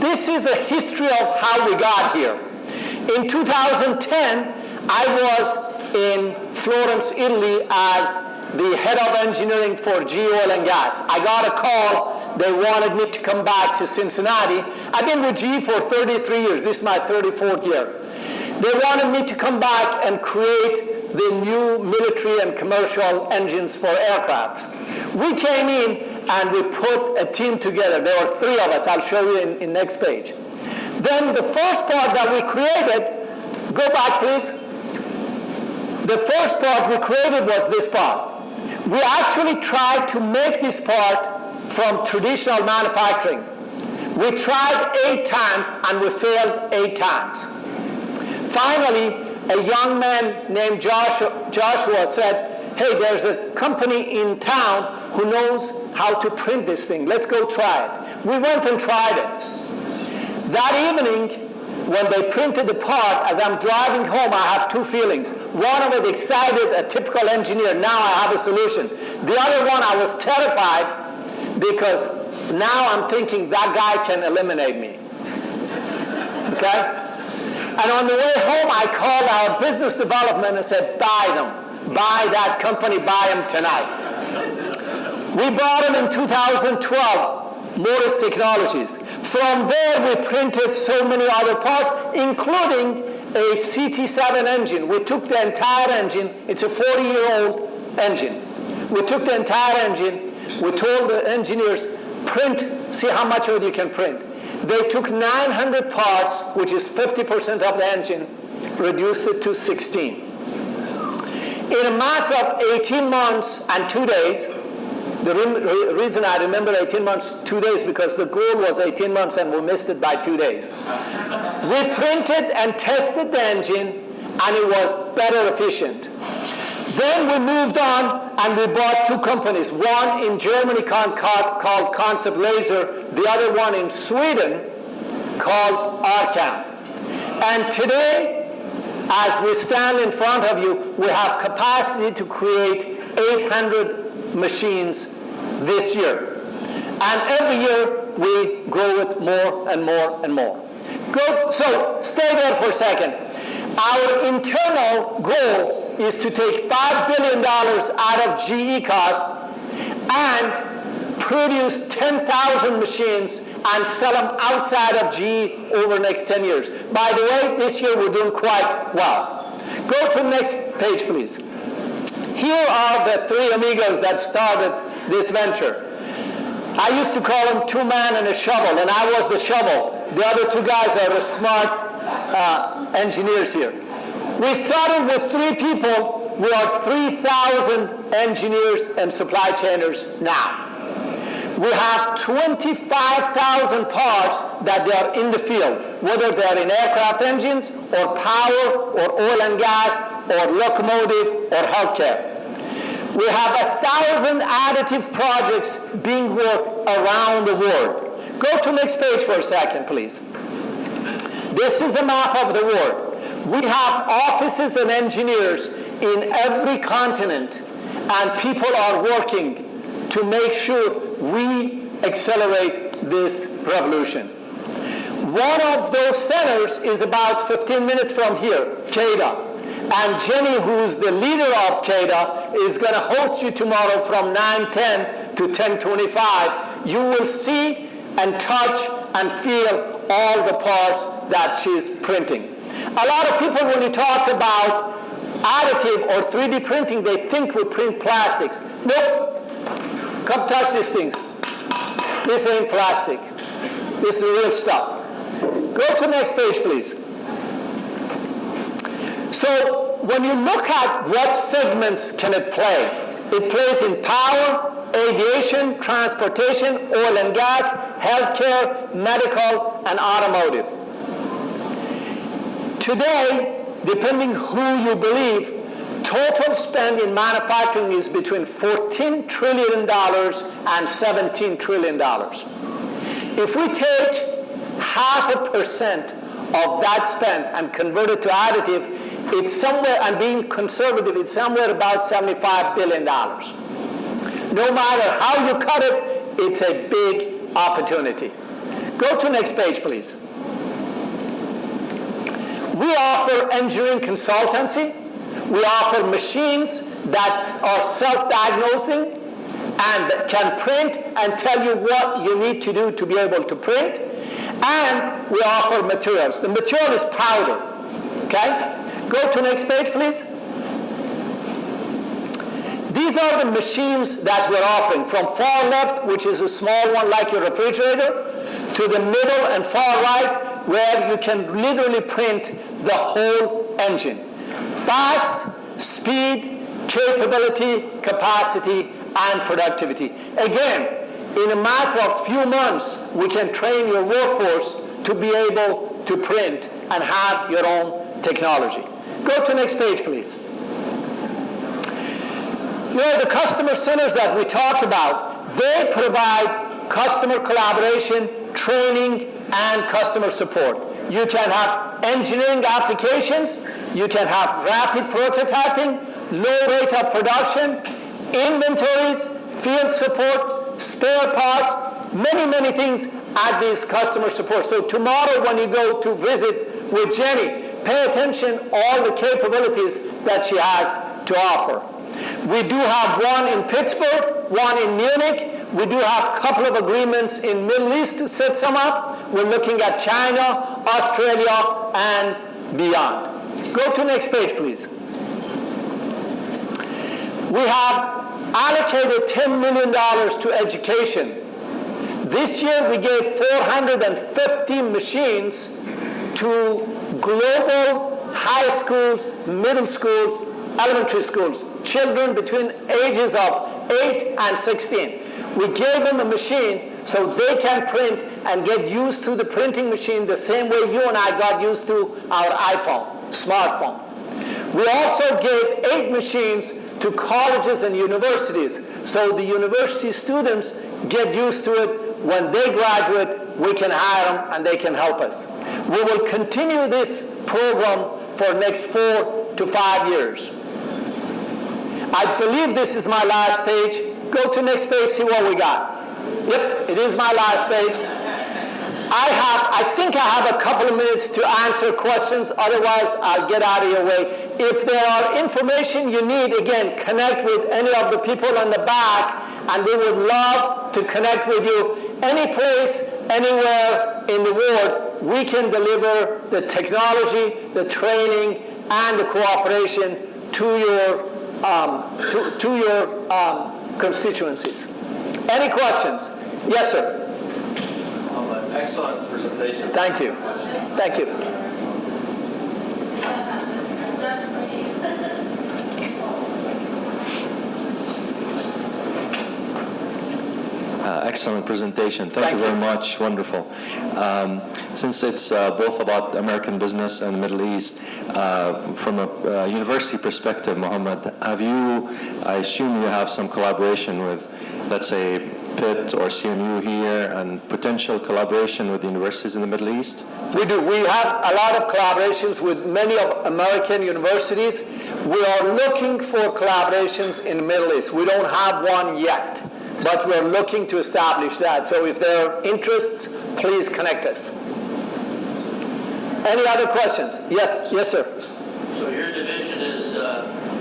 This is a history of how we got here. In 2010, I was in Florence, Italy as the head of engineering for GE Oil and Gas. I got a call. They wanted me to come back to Cincinnati. I've been with GE for 33 years. This is my 34th year. They wanted me to come back and create the new military and commercial engines for aircraft. We came in and we put a team together. There were 3 of us. I'll show you in next page. Then the first part that we created, go back please. The first part we created was this part. We actually tried to make this part from traditional manufacturing. We tried 8 times and we failed 8 times. Finally, a young man named Joshua said, hey, there's a company in town who knows how to print this thing. Let's go try it. We went and tried it. That evening, when they printed the part, as I'm driving home, I have 2 feelings. One of it excited, a typical engineer, now I have a solution. The other one, I was terrified because now I'm thinking that guy can eliminate me. Okay? And on the way home, I called our business development and said, buy them. Buy that company, buy them tonight. We bought them in 2012, Morris Technologies. From there, we printed so many other parts, including a CT7 engine. We took the entire engine. It's a 40-year-old engine. We took the entire engine. We told the engineers, print, see how much of it you can print. They took 900 parts, which is 50% of the engine, reduced it to 16. In a matter of 18 months and 2 days, the reason I remember 18 months, 2 days, because the goal was 18 months and we missed it by 2 days. We printed and tested the engine and it was better efficient. Then we moved on and we bought 2 companies. One in Germany called Concept Laser, the other one in Sweden called Arcam. And today, as we stand in front of you, we have capacity to create 800 machines this year. And every year we grow it more and more and more. Good. So stay there for a second. Our internal goal is to take $5 billion out of GE cost and produce 10,000 machines and sell them outside of GE over the next 10 years. By the way, this year we're doing quite well. Go to the next page, please. Here are the 3 amigos that started this venture. I used to call them 2 men and a shovel, and I was the shovel. The other 2 guys are the smart engineers here. We started with 3 people. We are 3,000 engineers and supply chainers now. We have 25,000 parts that they are in the field, whether they are in aircraft engines or power or oil and gas or locomotive or healthcare. We have 1,000 additive projects being worked around the world. Go to the next page for a second, please. This is a map of the world. We have offices and engineers in every continent, and people are working to make sure we accelerate this revolution. One of those centers is about 15 minutes from here, CADA. And Jenny, who's the leader of CADA, is going to host you tomorrow from 9:10 to 10:25. You will see and touch and feel all the parts that she's printing. A lot of people, when you talk about additive or 3D printing, they think we print plastics. Nope. Come touch these things. This ain't plastic. This is real stuff. Go to the next page, please. So when you look at what segments can it play, it plays in power, aviation, transportation, oil and gas, healthcare, medical, and automotive. Today, depending who you believe, total spend in manufacturing is between $14 trillion and $17 trillion. If we take 0.5% of that spend and convert it to additive, it's somewhere, and being conservative, it's somewhere about $75 billion. No matter how you cut it, it's a big opportunity. Go to next page, please. We offer engineering consultancy. We offer machines that are self-diagnosing and can print and tell you what you need to do to be able to print. And we offer materials. The material is powder. Okay? Go to next page, please. These are the machines that we're offering, from far left, which is a small one like your refrigerator, to the middle and far right, where you can literally print the whole engine. Fast, speed, capability, capacity, and productivity. Again, in a matter of few months, we can train your workforce to be able to print and have your own technology. Go to next page, please. You know, the customer centers that we talked about, they provide customer collaboration, training, and customer support. You can have engineering applications, you can have rapid prototyping, low rate of production, inventories, field support, spare parts, many things at this customer support. So tomorrow when you go to visit with Jenny, pay attention all the capabilities that she has to offer. We do have one in Pittsburgh, one in Munich. We do have a couple of agreements in Middle East to set some up. We're looking at China, Australia, and beyond. Go to next page, please. We have allocated $10 million to education. This year we gave 450 machines to global high schools, middle schools, elementary schools, children between ages of 8 and 16. We gave them a machine so they can print and get used to the printing machine the same way you and I got used to our iPhone, smartphone. We also gave 8 machines to colleges and universities so the university students get used to it. When they graduate, we can hire them and they can help us. We will continue this program for the next 4 to 5 years. I believe this is my last page. Go to next page, see what we got. Yep, it is my last page. I think I have a couple of minutes to answer questions, otherwise I'll get out of your way. If there are information you need, again, connect with any of the people in the back, and we would love to connect with you. Any place, anywhere in the world, we can deliver the technology, the training, and the cooperation to your constituencies. Any questions? Yes, sir. Excellent presentation. Thank you. Thank you. Excellent presentation. Thank you very much. Wonderful. Since it's both about American business and the Middle East, from a university perspective, Mohammed, I assume you have some collaboration with, let's say, Pitt or CMU here, and potential collaboration with universities in the Middle East? We do. We have a lot of collaborations with many of American universities. We are looking for collaborations in the Middle East. We don't have one yet, but we're looking to establish that. So if there are interests, please connect us. Any other questions? Yes, yes, sir. So your division is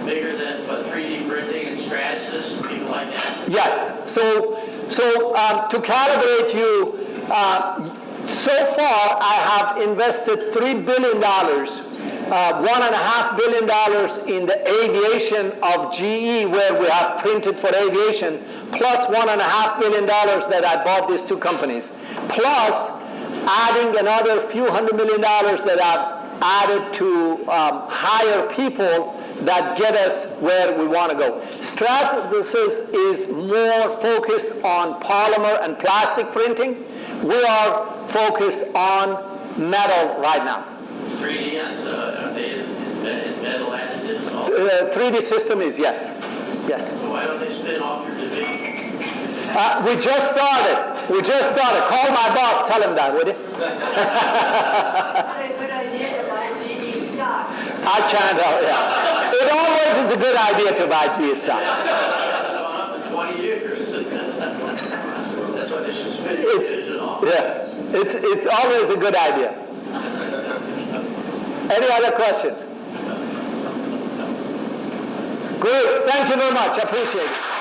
bigger than 3D printing and Stratasys and people like that? Yes. So to calibrate you, so far I have invested $3 billion, $1.5 billion in the aviation of GE, where we have printed for aviation, plus $1.5 billion that I bought these 2 companies, plus adding another few $100 million that I've added to hire people that get us where we want to go. Stratasys is more focused on polymer and plastic printing. We are focused on metal right now. 3D are they metal additives? 3D system is yes. Yes. So why don't they spin off your division? We just started. Call my boss, tell him that, would you? Not a good idea to buy GE stock. I can't help, yeah. It always is a good idea to buy GE stock. It's gone on for 20 years. That's why they should spin your division off. Yeah, it's always a good idea. Any other question? Great, thank you very much, I appreciate it.